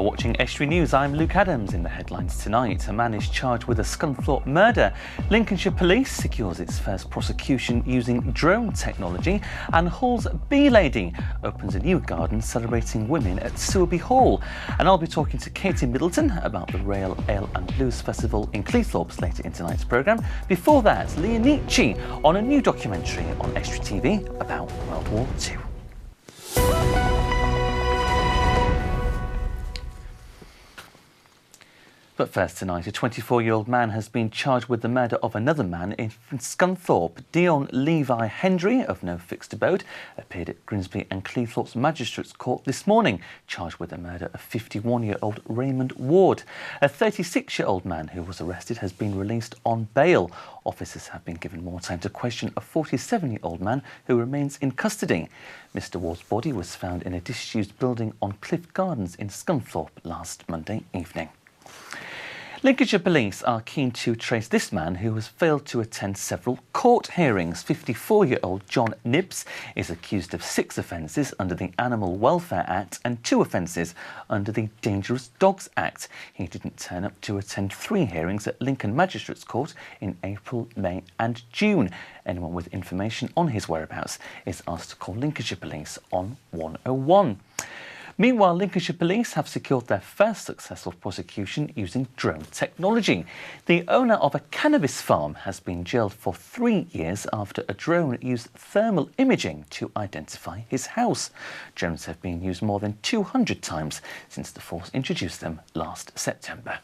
watching Estuary News. I'm Luke Adams. In the headlines tonight, a man is charged with a Scunthorpe murder. Lincolnshire Police secures its first prosecution using drone technology, and Hull's Bee Lady opens a new garden celebrating women at Estuary Hall. And I'll be talking to Katie Middleton about the Rail, Ale and Blues Festival in Cleethorpes later in tonight's programme. Before that, Leah Nietzsche on a new documentary on Estuary TV about World War II. But first tonight, a 24-year-old man has been charged with the murder of another man in Scunthorpe. Dion Levi Hendry, of no fixed abode, appeared at Grimsby and Cleethorpes Magistrates Court this morning, charged with the murder of 51-year-old Raymond Ward. A 36-year-old man who was arrested has been released on bail. Officers have been given more time to question a 47-year-old man who remains in custody. Mr Ward's body was found in a disused building on Cliff Gardens in Scunthorpe last Monday evening. Lincolnshire Police are keen to trace this man who has failed to attend several court hearings. 54-year-old John Nibbs is accused of 6 offences under the Animal Welfare Act and 2 offences under the Dangerous Dogs Act. He didn't turn up to attend 3 hearings at Lincoln Magistrates Court in April, May and June. Anyone with information on his whereabouts is asked to call Lincolnshire Police on 101. Meanwhile, Lincolnshire Police have secured their first successful prosecution using drone technology. The owner of a cannabis farm has been jailed for 3 years after a drone used thermal imaging to identify his house. Drones have been used more than 200 times since the force introduced them last September.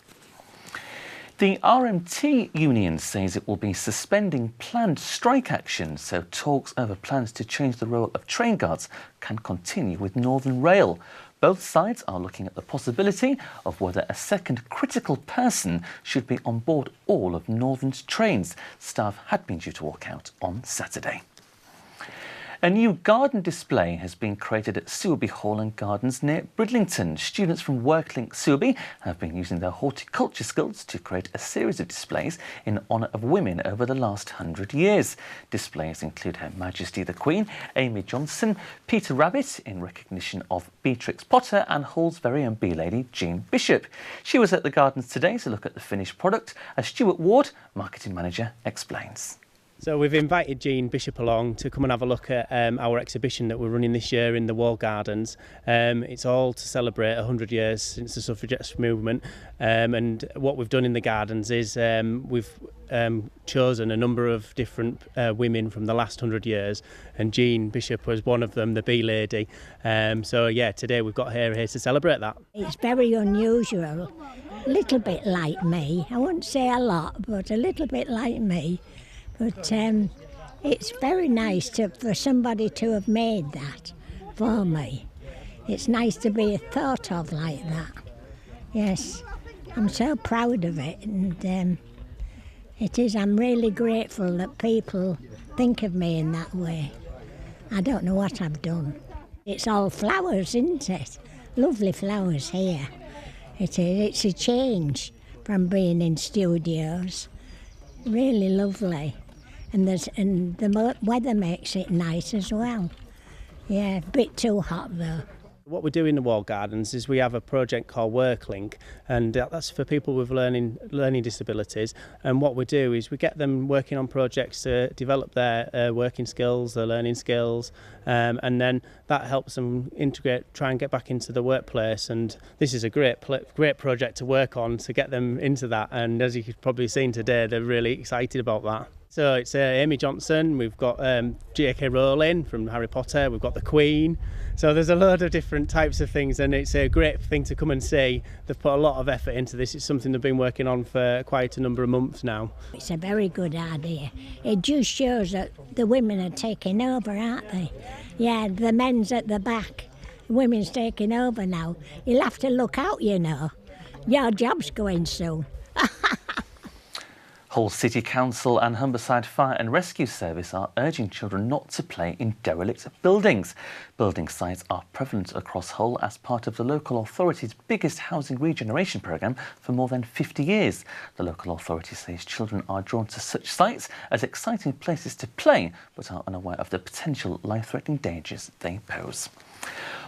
The RMT union says it will be suspending planned strike action, so talks over plans to change the role of train guards can continue with Northern Rail. Both sides are looking at the possibility of whether a second critical person should be on board all of Northern's trains. Staff had been due to walk out on Saturday. A new garden display has been created at Estuary Hall and Gardens near Bridlington. Students from WorkLink Estuary have been using their horticulture skills to create a series of displays in honour of women over the last 100 years. Displays include Her Majesty the Queen, Amy Johnson, Peter Rabbit in recognition of Beatrix Potter, and Hull's very own Bee Lady Jean Bishop. She was at the Gardens today to look at the finished product, as Stuart Ward, marketing manager, explains. So we've invited Jean Bishop along to come and have a look at our exhibition that we're running this year in the Wall Gardens. It's all to celebrate 100 years since the suffragette movement, and what we've done in the gardens is we've chosen a number of different women from the last 100 years, and Jean Bishop was one of them, the Bee Lady. So yeah, today we've got her here to celebrate that. It's very unusual, a little bit like me. I wouldn't say a lot, but a little bit like me. But it's very nice for somebody to have made that for me. It's nice to be thought of like that. Yes, I'm so proud of it, and it is. I'm really grateful that people think of me in that way. I don't know what I've done. It's all flowers, isn't it? Lovely flowers here. It is. It's a change from being in studios. Really lovely. And the weather makes it nice as well. Yeah, a bit too hot though. What we do in the Wall Gardens is we have a project called WorkLink, and that's for people with learning disabilities. And what we do is we get them working on projects to develop their working skills, their learning skills, and then that helps them integrate, try and get back into the workplace. And this is a great project to work on to get them into that. And as you've probably seen today, they're really excited about that. So it's Amy Johnson, we've got J.K. Rowling from Harry Potter, we've got the Queen. So there's a load of different types of things, and it's a great thing to come and see. They've put a lot of effort into this. It's something they've been working on for quite a number of months now. It's a very good idea. It just shows that the women are taking over, aren't they? Yeah, the men's at the back. The women's taking over now. You'll have to look out, you know. Your job's going soon. Hull City Council and Humberside Fire and Rescue Service are urging children not to play in derelict buildings. Building sites are prevalent across Hull as part of the local authority's biggest housing regeneration programme for more than 50 years. The local authority says children are drawn to such sites as exciting places to play, but are unaware of the potential life-threatening dangers they pose.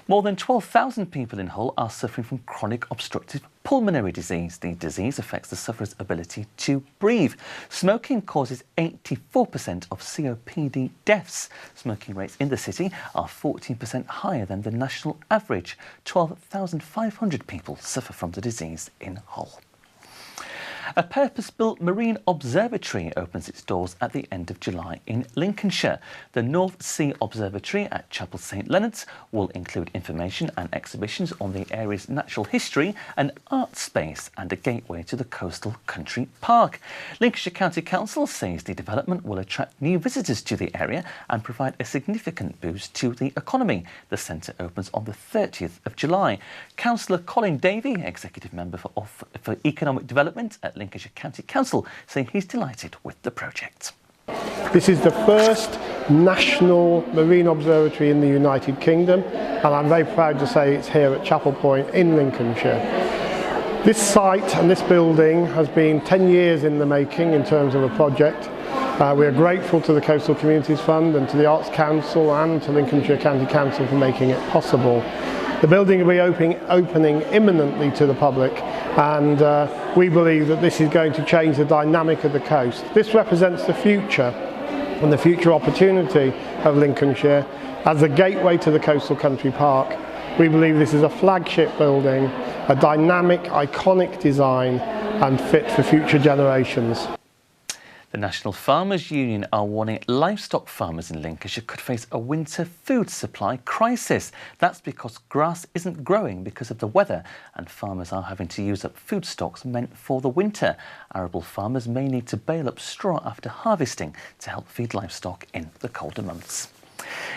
More than 12,000 people in Hull are suffering from chronic obstructive pulmonary disease. The disease affects the sufferer's ability to breathe. Smoking causes 84% of COPD deaths. Smoking rates in the city are 14% higher than the national average. 12,500 people suffer from the disease in Hull. A purpose-built marine observatory opens its doors at the end of July in Lincolnshire. The North Sea Observatory at Chapel St Leonard's will include information and exhibitions on the area's natural history, an art space and a gateway to the coastal country park. Lincolnshire County Council says the development will attract new visitors to the area and provide a significant boost to the economy. The centre opens on the 30th of July. Councillor Colin Davey, Executive Member for Economic Development at Lincolnshire County Council, saying he's delighted with the project. This is the first national marine observatory in the United Kingdom, and I'm very proud to say it's here at Chapel Point in Lincolnshire. This site and this building has been 10 years in the making in terms of a project. We are grateful to the Coastal Communities Fund and to the Arts Council and to Lincolnshire County Council for making it possible. The building will be opening imminently to the public, and we believe that this is going to change the dynamic of the coast. This represents the future and the future opportunity of Lincolnshire as a gateway to the coastal country park. We believe this is a flagship building, a dynamic, iconic design and fit for future generations. The National Farmers Union are warning livestock farmers in Lincolnshire could face a winter food supply crisis. That's because grass isn't growing because of the weather and farmers are having to use up food stocks meant for the winter. Arable farmers may need to bale up straw after harvesting to help feed livestock in the colder months.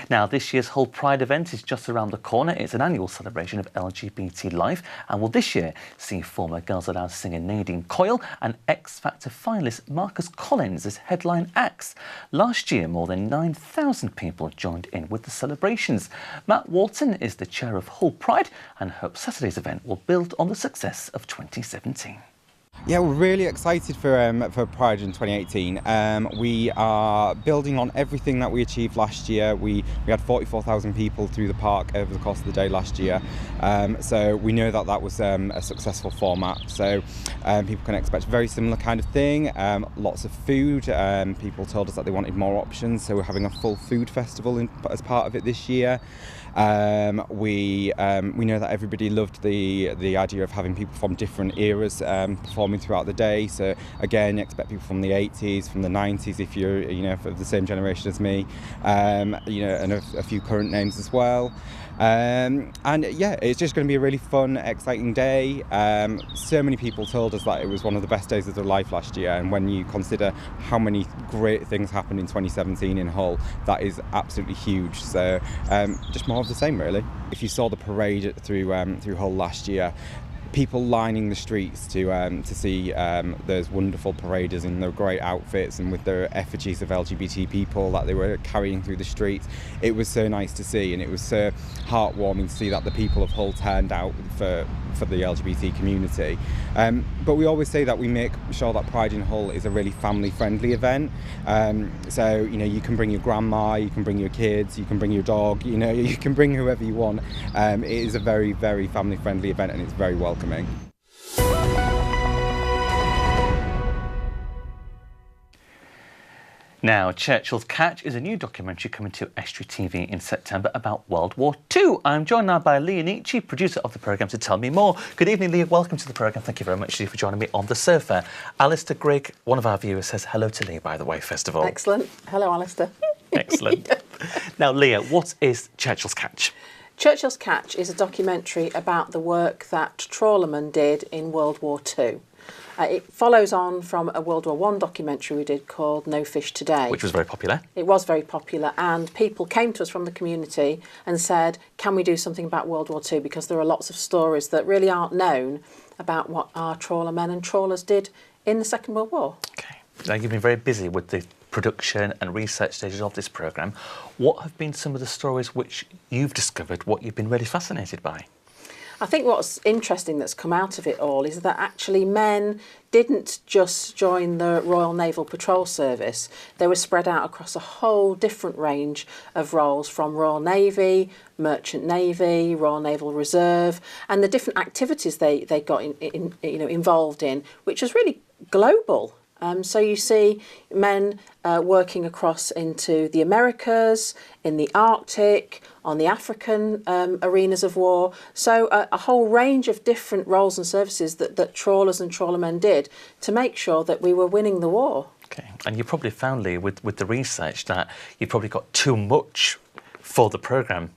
Now, this year's Hull Pride event is just around the corner. It's an annual celebration of LGBT life and will this year see former Girls Aloud singer Nadine Coyle and X Factor finalist Marcus Collins as headline acts. Last year, more than 9,000 people joined in with the celebrations. Matt Walton is the chair of Hull Pride and hopes Saturday's event will build on the success of 2017. Yeah, we're really excited for Pride in 2018. We are building on everything that we achieved last year. We had 44,000 people through the park over the course of the day last year. So we know that was a successful format. So people can expect a very similar kind of thing. Lots of food. People told us that they wanted more options. So we're having a full food festival as part of it this year. We know that everybody loved the idea of having people from different eras performing throughout the day. So again, expect people from the 80s, from the 90s if you're of the same generation as me, and a few current names as well. And yeah, it's just going to be a really fun, exciting day. So many people told us that it was one of the best days of their life last year, and when you consider how many great things happened in 2017 in Hull, that is absolutely huge. So just more of the same, really. If you saw the parade through Hull last year, people lining the streets to see those wonderful paraders in their great outfits and with their effigies of LGBT people that they were carrying through the streets. It was so nice to see, and it was so heartwarming to see that the people of Hull turned out for the LGBT community. But we always say that we make sure that Pride in Hull is a really family-friendly event. So you can bring your grandma, you can bring your kids, you can bring your dog, you can bring whoever you want. It is a very, very family-friendly event, and it's very welcoming. Now, Churchill's Catch is a new documentary coming to Estuary TV in September about World War II. I'm joined now by Leah Nietzsche, producer of the programme, to tell me more. Good evening, Leah. Welcome to the programme. Thank you very much for joining me on the sofa. Alistair Grigg, one of our viewers, says hello to Leah, by the way, first of all. Excellent. Hello, Alistair. Excellent. Now, Leah, what is Churchill's Catch? Churchill's Catch is a documentary about the work that trawlermen did in World War II. It follows on from a World War I documentary we did called No Fish Today. Which was very popular. It was very popular, and people came to us from the community and said, can we do something about World War II? Because there are lots of stories that really aren't known about what our trawlermen and trawlers did in the Second World War. Okay. Now, you've been very busy with the production and research stages of this programme. What have been some of the stories which you've discovered, what you've been really fascinated by? I think what's interesting that's come out of it all is that actually men didn't just join the Royal Naval Patrol Service. They were spread out across a whole different range of roles, from Royal Navy, Merchant Navy, Royal Naval Reserve, and the different activities they got involved in, which was really global. So you see men working across into the Americas, in the Arctic, on the African arenas of war. So a whole range of different roles and services that trawlers and trawlermen did to make sure that we were winning the war. Okay, and you probably found, Leah, with the research that you probably got too much for the programme.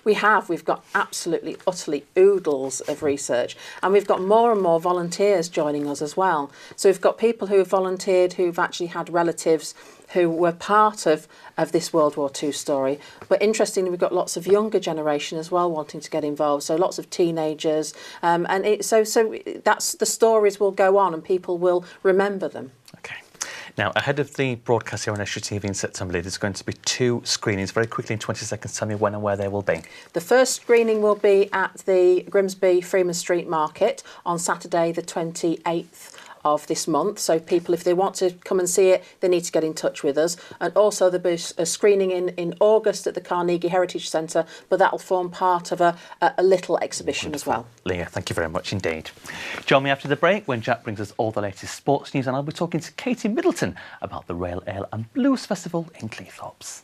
We've got absolutely, utterly oodles of research, and we've got more and more volunteers joining us as well. So we've got people who have volunteered who've actually had relatives who were part of this World War II story. But interestingly, we've got lots of younger generation as well wanting to get involved. So lots of teenagers, so that's the stories will go on and people will remember them. Okay. Now, ahead of the broadcast here on Estuary TV in September, there's going to be 2 screenings. Very quickly, in 20 seconds, tell me when and where they will be. The first screening will be at the Grimsby Freeman Street Market on Saturday the 28th of this month. So people, if they want to come and see it, they need to get in touch with us. And also there'll be a screening in August at the Carnegie Heritage Centre, but that'll form part of a little exhibition as well. Leah, thank you very much indeed. Join me after the break when Jack brings us all the latest sports news, and I'll be talking to Katie Middleton about the Rail, Ale and Blues Festival in Cleethorpes.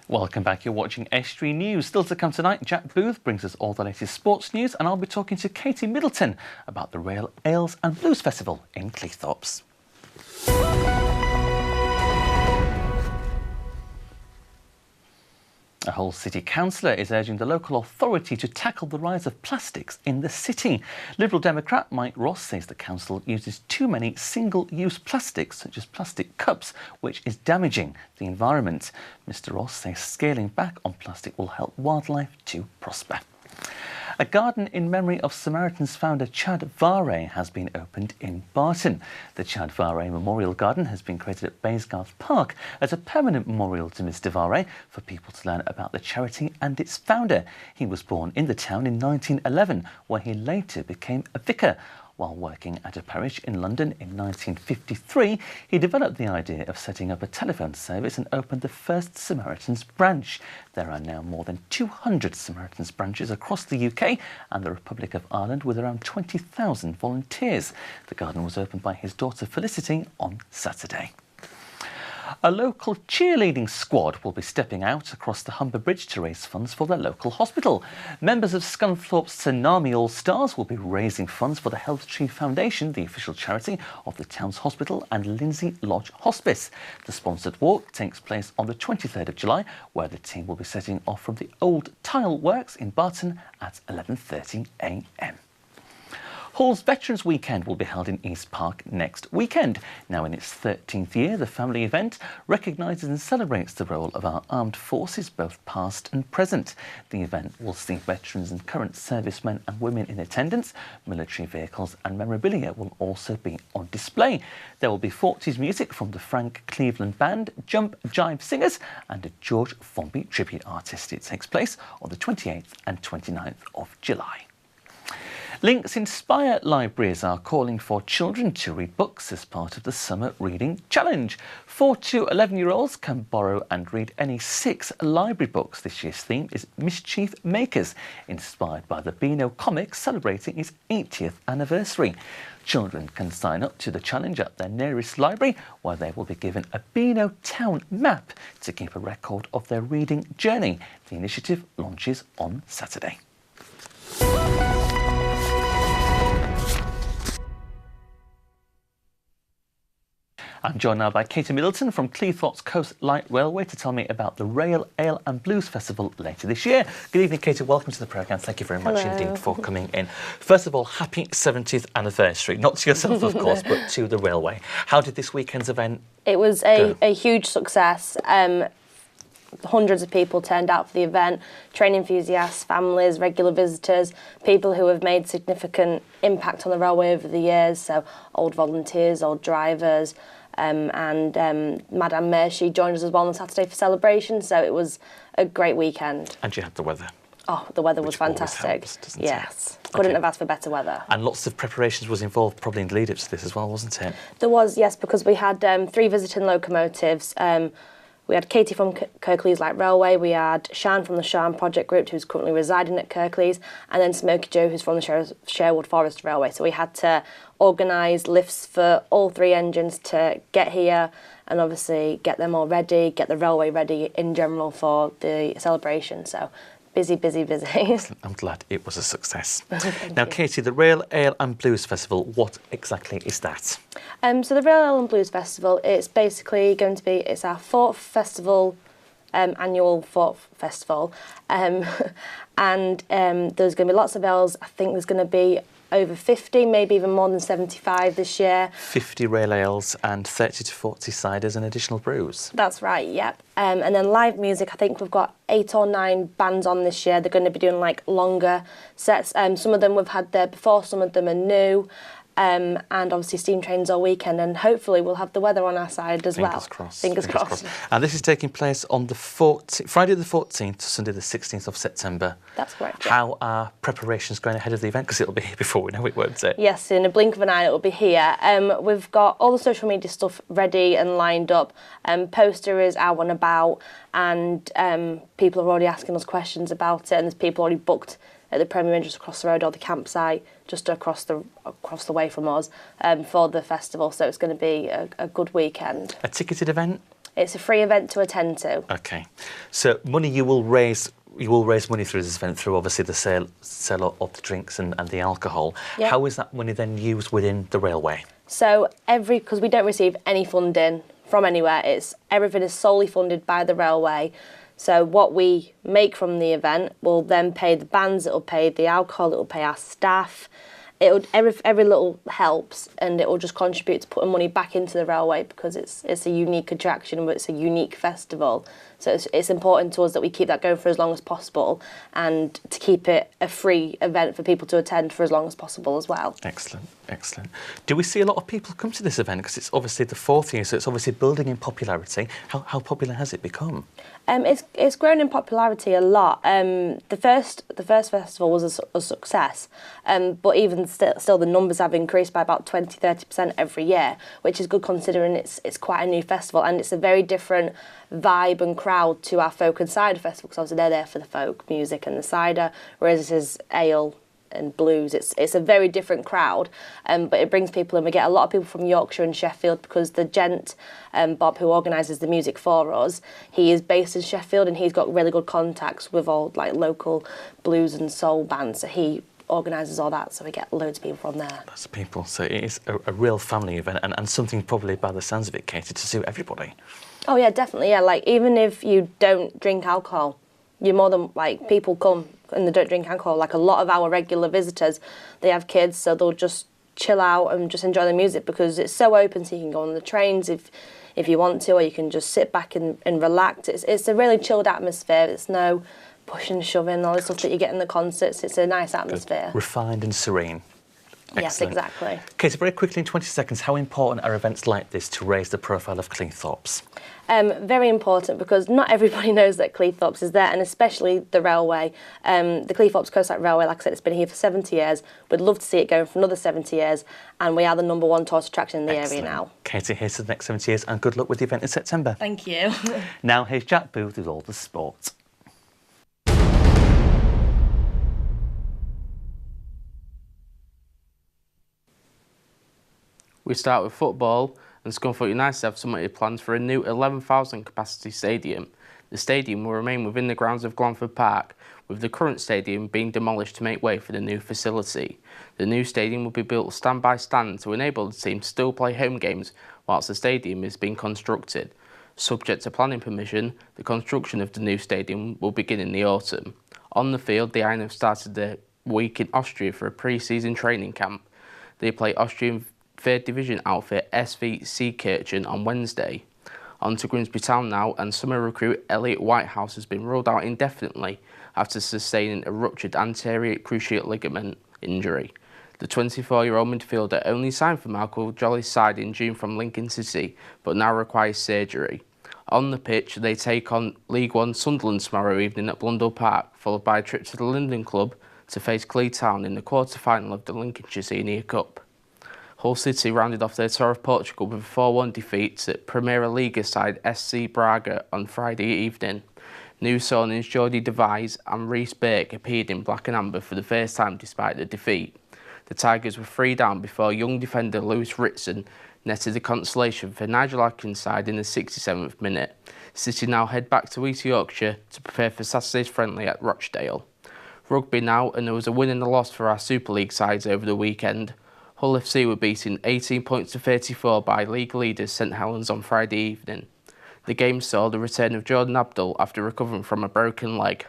Welcome back, you're watching Estuary News. Still to come tonight, Jack Booth brings us all the latest sports news, and I'll be talking to Katie Middleton about the Rail, Ales and Blues Festival in Cleethorpes. A Hull City councillor is urging the local authority to tackle the rise of plastics in the city. Liberal Democrat Mike Ross says the council uses too many single-use plastics, such as plastic cups, which is damaging the environment. Mr Ross says scaling back on plastic will help wildlife to prosper. A garden in memory of Samaritans founder Chad Vare has been opened in Barton. The Chad Vare Memorial Garden has been created at Baysgarth Park as a permanent memorial to Mr Vare for people to learn about the charity and its founder. He was born in the town in 1911, where he later became a vicar. While working at a parish in London in 1953, he developed the idea of setting up a telephone service and opened the first Samaritans branch. There are now more than 200 Samaritans branches across the UK and the Republic of Ireland, with around 20,000 volunteers. The garden was opened by his daughter Felicity on Saturday. A local cheerleading squad will be stepping out across the Humber Bridge to raise funds for their local hospital. Members of Scunthorpe Tsunami All Stars will be raising funds for the Health Tree Foundation, the official charity of the town's hospital, and Lindsay Lodge Hospice. The sponsored walk takes place on the 23rd of July, where the team will be setting off from the Old Tile Works in Barton at 11:30 a.m. Hull's Veterans Weekend will be held in East Park next weekend. Now in its 13th year, the family event recognises and celebrates the role of our armed forces, both past and present. The event will see veterans and current servicemen and women in attendance. Military vehicles and memorabilia will also be on display. There will be 40s music from the Frank Cleveland Band, Jump Jive Singers and a George Formby tribute artist. It takes place on the 28th and 29th of July. Links Inspire libraries are calling for children to read books as part of the Summer Reading Challenge. 4 to 11-year-olds can borrow and read any 6 library books. This year's theme is Mischief Makers, inspired by the Beano comic celebrating its 80th anniversary. Children can sign up to the challenge at their nearest library, where they will be given a Beano town map to keep a record of their reading journey. The initiative launches on Saturday. I'm joined now by Katie Middleton from Cleethorpes Coast Light Railway to tell me about the Rail, Ale and Blues Festival later this year. Good evening, Katie. Welcome to the programme. Thank you very much indeed for coming in. First of all, happy 70th anniversary. Not to yourself, of course, but to the railway. How did this weekend's event It was a huge success. Hundreds of people turned out for the event, train enthusiasts, families, regular visitors, people who have made significant impact on the railway over the years, so old volunteers, old drivers, and Madame Mayor, she joined us as well on Saturday for celebration, so it was a great weekend. And you had the weather. Oh, the weather was Which always fantastic. helps, doesn't it? Yes, couldn't have asked for better weather. And lots of preparations was involved probably in the lead up to this as well, wasn't it? There was, yes, because we had 3 visiting locomotives. We had Katie from Kirklees Light Railway, we had Shan from the Shan Project Group, who's currently residing at Kirklees, and then Smokey Joe, who's from the Sherwood Forest Railway. So we had to organise lifts for all 3 engines to get here and obviously get them all ready, get the railway ready in general for the celebration. So busy, busy, busy. I'm glad it was a success. Thank Now, you. Katie, the Rail, Ale and Blues Festival, what exactly is that? So the Rail Ale and Blues Festival, it's basically going to be, it's our 4th festival, annual 4th festival, and there's going to be lots of ales. I think there's going to be over 50, maybe even more than 75 this year. 50 rail ales and 30 to 40 ciders and additional brews. That's right, yep. And then live music, I think we've got 8 or 9 bands on this year. They're going to be doing like longer sets. Some of them we've had there before, some of them are new. And obviously steam trains all weekend, and hopefully we'll have the weather on our side as well. Fingers crossed. Fingers crossed. And this is taking place on the Friday the 14th to Sunday the 16th of September. That's correct. Yeah. How are preparations going ahead of the event? Because it'll be here before we know it, won't it? Yes, in a blink of an eye it will be here. We've got all the social media stuff ready and lined up. Poster is out and about, and people are already asking us questions about it, and there's people already booked at the Premier Inn just across the road, or the campsite just across the way from us, for the festival. So it's going to be a good weekend. A ticketed event? It's a free event to attend to. Okay. So money you will raise money through this event through obviously the sale of the drinks and the alcohol. Yep. How is that money then used within the railway? So because we don't receive any funding from anywhere, everything is solely funded by the railway. So what we make from the event will then pay the bands, it will pay the alcohol, it will pay our staff. Every little helps, and it will just contribute to putting money back into the railway, because it's a unique attraction, but it's a unique festival. So it's important to us that we keep that going for as long as possible, and to keep it a free event for people to attend for as long as possible as well. Excellent, excellent. Do we see a lot of people come to this event? Because it's obviously the 4th year, so it's obviously building in popularity. How popular has it become? It's grown in popularity a lot. The first festival was a success, but even still the numbers have increased by about 20-30% every year, which is good considering it's quite a new festival, and it's a very different vibe and crowd to our folk and cider festival, because obviously they're there for the folk music and the cider, whereas this is ale and blues. It's a very different crowd, but it brings people in. We get a lot of people from Yorkshire and Sheffield, because the gent, Bob, who organises the music for us, he is based in Sheffield, and he's got really good contacts with all like local blues and soul bands, so he organises all that, so we get loads of people from there. Lots of people. So it is a real family event, and something probably by the sounds of it catered to suit everybody. Oh yeah, definitely, yeah. Like even if you don't drink alcohol, you're more than, like, people come and they don't drink alcohol. Like a lot of our regular visitors, they have kids, so they'll just chill out and just enjoy the music, because it's so open, so you can go on the trains if you want to, or you can just sit back and relax. It's a really chilled atmosphere. It's no pushing, shoving, all the stuff that you get in the concerts. It's a nice atmosphere. Refined and serene. Yes, Excellent. exactly. Okay, so very quickly in 20 seconds, how important are events like this to raise the profile of Cleethorpes? Very important, because not everybody knows that Cleethorpes is there, and especially the railway. The Cleethorpes Coastside Railway, like I said, it's been here for 70 years. We'd love to see it going for another 70 years, and we are the #1 tourist attraction in the area now. Katie, here's to the next 70 years, and good luck with the event in September. Thank you. Now here's Jack Booth with all the sport. We start with football, and Scunthorpe United have submitted plans for a new 11,000 capacity stadium. The stadium will remain within the grounds of Glanford Park, with the current stadium being demolished to make way for the new facility. The new stadium will be built stand by stand to enable the team to still play home games whilst the stadium is being constructed. Subject to planning permission, the construction of the new stadium will begin in the autumn. On the field, the Iron have started their week in Austria for a pre-season training camp. They play Austrian 3rd Division outfit SV Seekirchen on Wednesday. On to Grimsby Town now, and summer recruit Elliot Whitehouse has been ruled out indefinitely after sustaining a ruptured anterior cruciate ligament injury. The 24-year-old midfielder only signed for Michael Jolly's side in June from Lincoln City, but now requires surgery. On the pitch, they take on League One Sunderland tomorrow evening at Blundell Park, followed by a trip to the Linden Club to face Clee Town in the quarter-final of the Lincolnshire Senior Cup. Hull City rounded off their tour of Portugal with a 4-1 defeat at Primeira Liga side SC Braga on Friday evening. New signings Jordi Devise and Rhys Burke appeared in black and amber for the first time despite the defeat. The Tigers were 3 down before young defender Lewis Ritson netted the consolation for Nigel Adkins' side in the 67th minute. City now head back to East Yorkshire to prepare for Saturday's friendly at Rochdale. Rugby now, and there was a win and a loss for our Super League sides over the weekend. Hull FC were beaten 18 points to 34 by league leaders St Helens on Friday evening. The game saw the return of Jordan Abdul after recovering from a broken leg.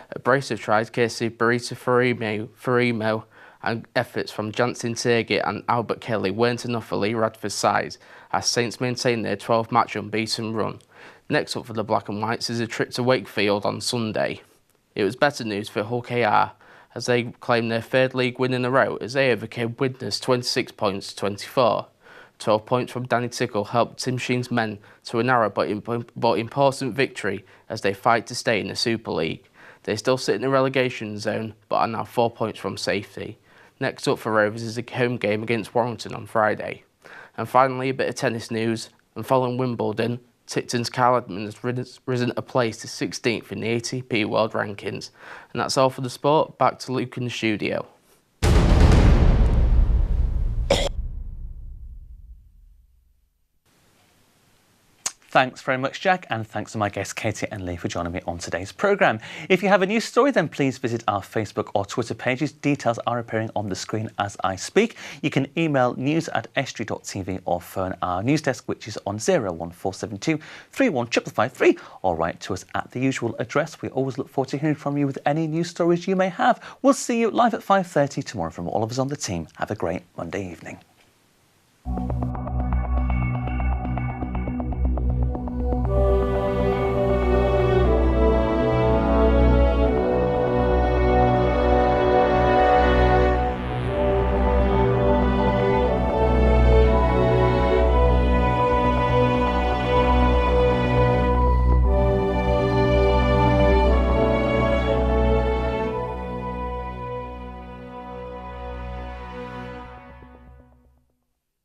A brace of tries, courtesy of Barita Farimo, and efforts from Jansen Turgid and Albert Kelly weren't enough for Lee Radford's side, as Saints maintained their 12-match unbeaten run. Next up for the Black and Whites is a trip to Wakefield on Sunday. It was better news for Hull KR, as they claimed their 3rd league win in a row as they overcame Widnes 26 points to 24. 12 points from Danny Tickle helped Tim Sheen's men to a narrow but important victory as they fight to stay in the Super League. They still sit in the relegation zone but are now 4 points from safety. Next up for Rovers is a home game against Warrington on Friday. And finally, a bit of tennis news. And following Wimbledon, Tipton's Kyle Edmund has risen a place to 16th in the ATP World Rankings. And that's all for the sport. Back to Luke in the studio. Thanks very much, Jack, and thanks to my guests Katie and Lee for joining me on today's programme. If you have a news story, then please visit our Facebook or Twitter pages. Details are appearing on the screen as I speak. You can email news@estuary.tv or phone our news desk, which is on 01472 31553, or write to us at the usual address. We always look forward to hearing from you with any news stories you may have. We'll see you live at 5:30 tomorrow. From all of us on the team, have a great Monday evening.